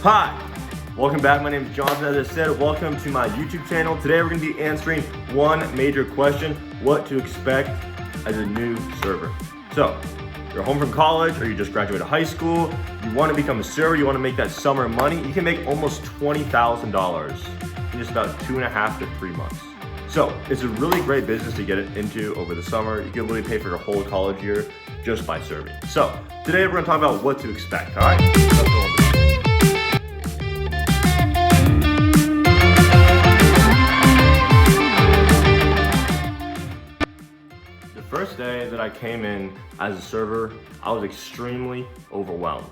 Hi, welcome back. My name is Jonathan. As I said, welcome to my YouTube channel. Today we're going to be answering one major question: what to expect as a new server. So, you're home from college or you just graduated high school, you want to become a server, you want to make that summer money, you can make almost $20,000 in just about 2.5 to 3 months. So it's a really great business to get into over the summer. You can really pay for your whole college year just by serving. So today we're going to talk about what to expect, all right? Let's go on. The first day that I came in as a server, I was extremely overwhelmed.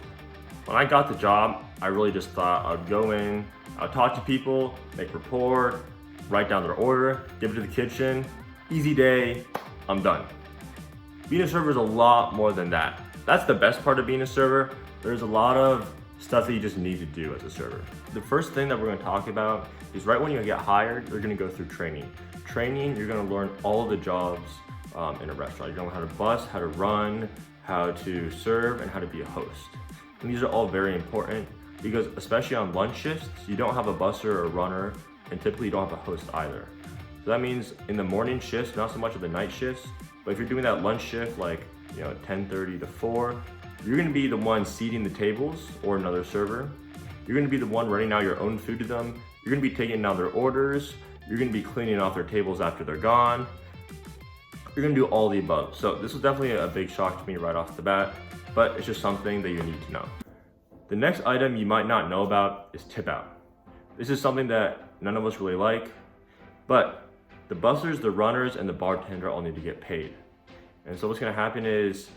When I got the job, I really just thought I'd go in, I'd talk to people, make rapport, write down their order, give it to the kitchen, easy day, I'm done. Being a server is a lot more than that. That's the best part of being a server. There's a lot of stuff that you just need to do as a server. The first thing that we're going to talk about is right when you get hired, you're going to go through training. Training, you're going to learn all of the jobs in a restaurant. You're going to learn how to bus, how to run, how to serve, and how to be a host. And these are all very important because especially on lunch shifts, you don't have a busser or a runner, and typically you don't have a host either. So that means in the morning shifts, not so much of the night shifts, but if you're doing that lunch shift like 10:30 to 4, you're gonna be the one seating the tables or another server. You're gonna be the one running out your own food to them. You're gonna be taking down their orders. You're gonna be cleaning off their tables after they're gone. You're gonna do all the above. So this was definitely a big shock to me right off the bat, but it's just something that you need to know. The next item you might not know about is tip out. This is something that none of us really like, but the bussers, the runners, and the bartender all need to get paid. And so what's gonna happen is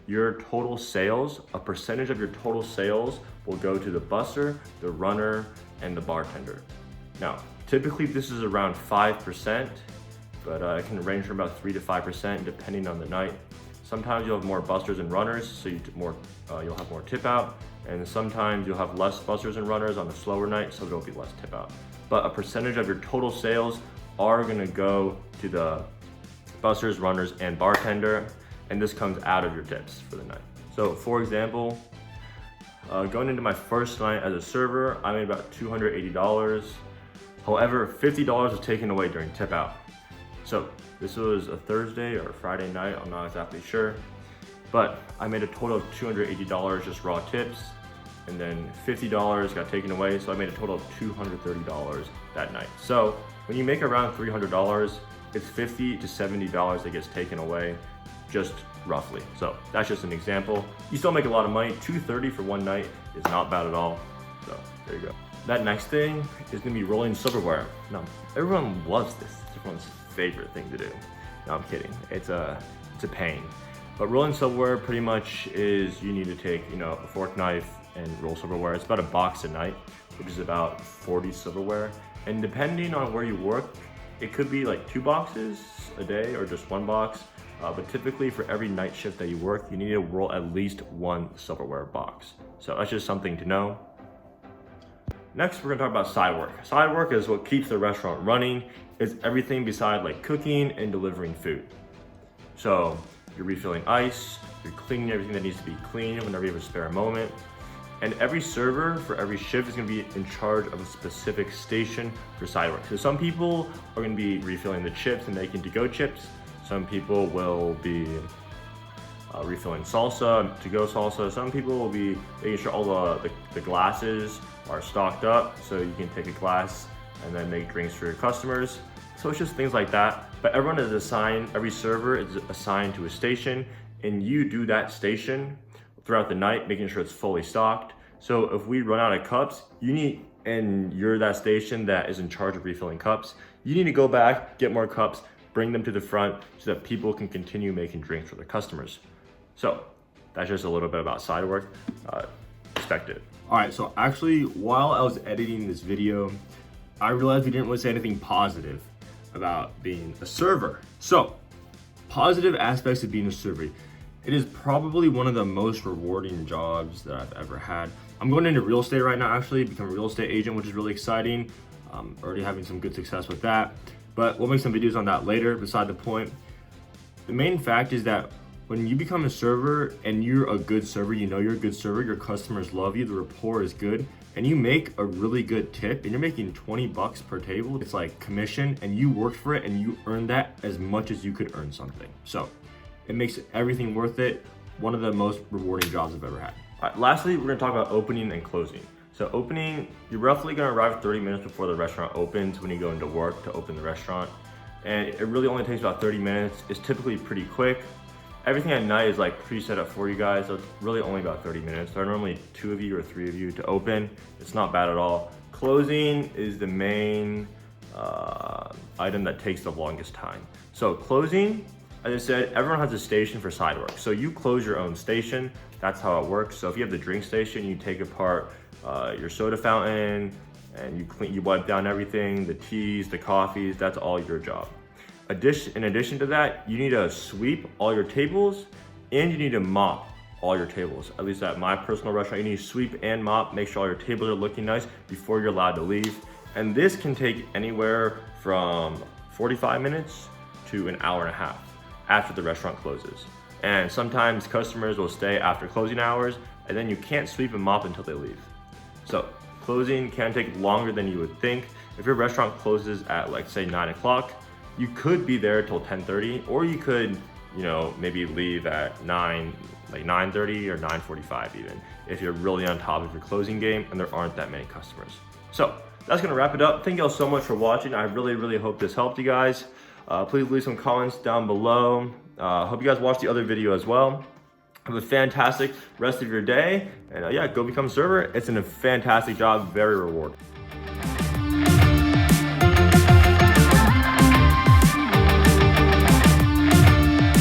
your total sales, a percentage of your total sales will go to the busser, the runner, and the bartender. Now, typically this is around 5%, but it can range from about 3 to 5% depending on the night. Sometimes you'll have more busters and runners, so you'll have more tip out, and sometimes you'll have less busters and runners on a slower night, so there'll be less tip out. But a percentage of your total sales are gonna go to the busters, runners, and bartender, and this comes out of your tips for the night. So for example, going into my first night as a server, I made about $280. However, $50 was taken away during tip out. So this was a Thursday or a Friday night, I'm not exactly sure, but I made a total of $280 just raw tips, and then $50 got taken away, so I made a total of $230 that night. So when you make around $300, it's $50 to $70 that gets taken away, just roughly. So that's just an example. You still make a lot of money. $230 for one night is not bad at all. So there you go. That next thing is gonna be rolling silverware. Now, everyone loves this. It's everyone's favorite thing to do. No, I'm kidding. It's a pain. But rolling silverware pretty much is you need to take, a fork, knife, and roll silverware. It's about a box a night, which is about 40 silverware. And depending on where you work, it could be like 2 boxes a day or just 1 box. But typically for every night shift that you work, you need to roll at least 1 silverware box. So that's just something to know. Next, we're gonna talk about side work. Side work is what keeps the restaurant running. It's everything beside like cooking and delivering food. So you're refilling ice, you're cleaning everything that needs to be cleaned whenever you have a spare moment. And every server for every shift is gonna be in charge of a specific station for side work. So some people are gonna be refilling the chips and making to-go chips. Some people will be refilling salsa, to-go salsa. Some people will be making sure all the glasses are stocked up so you can take a glass and then make drinks for your customers. So it's just things like that. But everyone is assigned, every server is assigned to a station, and you do that station throughout the night, making sure it's fully stocked. So if we run out of cups, and you're that station that is in charge of refilling cups, you need to go back, get more cups, bring them to the front so that people can continue making drinks for their customers. So that's just a little bit about side work. Expect it. All right, so actually while I was editing this video, I realized we didn't really say anything positive about being a server. So positive aspects of being a server. It is probably one of the most rewarding jobs that I've ever had. I'm going into real estate right now, actually, become a real estate agent, which is really exciting. Already having some good success with that, but we'll make some videos on that later, beside the point. The main fact is that when you become a server and you're a good server, you know you're a good server, your customers love you, the rapport is good, and you make a really good tip and you're making 20 bucks per table, it's like commission, and you worked for it and you earned that as much as you could earn something. So it makes everything worth it. One of the most rewarding jobs I've ever had. All right, lastly, we're gonna talk about opening and closing. So opening, you're roughly gonna arrive 30 minutes before the restaurant opens when you go into work to open the restaurant. And it really only takes about 30 minutes. It's typically pretty quick. Everything at night is like pre-set up for you guys, so it's really only about 30 minutes. There are normally 2 of you or 3 of you to open. It's not bad at all. Closing is the main item that takes the longest time. So closing, as I said, everyone has a station for side work. So you close your own station, that's how it works. So if you have the drink station, you take apart your soda fountain and you wipe down everything, the teas, the coffees, that's all your job. In addition to that, you need to sweep all your tables and you need to mop all your tables. At least at my personal restaurant, you need to sweep and mop, make sure all your tables are looking nice before you're allowed to leave. And this can take anywhere from 45 minutes to an hour and a half after the restaurant closes. And sometimes customers will stay after closing hours and then you can't sweep and mop until they leave. So closing can take longer than you would think. If your restaurant closes at like say 9 o'clock, you could be there till 10:30, or you could, maybe leave at 9:30 or 9:45 even, if you're really on top of your closing game and there aren't that many customers. So that's gonna wrap it up. Thank you all so much for watching. I really hope this helped you guys. Please leave some comments down below. Hope you guys watch the other video as well. Have a fantastic rest of your day, and yeah, go become a server. It's a fantastic job, very rewarding.